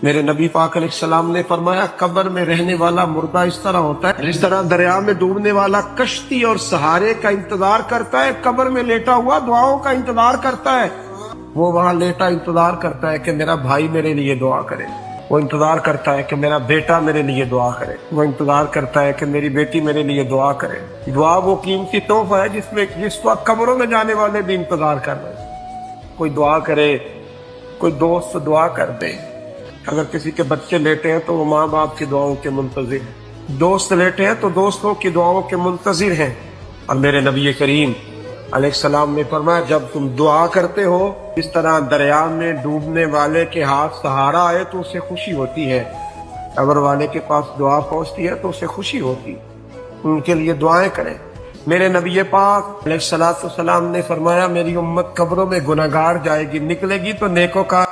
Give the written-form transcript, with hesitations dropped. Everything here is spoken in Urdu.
میرے نبی پاک علیہ السلام نے فرمایا قبر میں رہنے والا مردہ اس طرح ہوتا ہے جس طرح دریا میں ڈوبنے والا کشتی اور سہارے کا انتظار کرتا ہے، قبر میں لیٹا ہوا دعاؤں کا انتظار کرتا ہے۔ وہ وہاں لیٹا انتظار کرتا ہے کہ میرا بھائی میرے لیے دعا کرے، وہ انتظار کرتا ہے کہ میرا بیٹا میرے لیے دعا کرے، وہ انتظار کرتا ہے کہ میری بیٹی میرے لیے دعا کرے۔ دعا وہ قیمتی تحفہ ہے جس وقت قبروں میں جانے والے بھی انتظار کر رہے ہیں۔ کوئی دعا کرے، کوئی دوست دعا کر دے۔ اگر کسی کے بچے لیٹے ہیں تو وہ ماں باپ کی دعاؤں کے منتظر ہیں، دوست لیٹے ہیں تو دوستوں کی دعاؤں کے منتظر ہیں۔ اور میرے نبی کریم علیہ السلام نے فرمایا جب تم دعا کرتے ہو اس طرح دریا میں ڈوبنے والے کے ہاتھ سہارا آئے تو اسے خوشی ہوتی ہے، قبر والے کے پاس دعا پہنچتی ہے تو اسے خوشی ہوتی، ان کے لیے دعائیں کریں۔ میرے نبی پاک علیہ السلام نے فرمایا میری امت قبروں میں گناہگار جائے گی، نکلے گی تو نیکوکار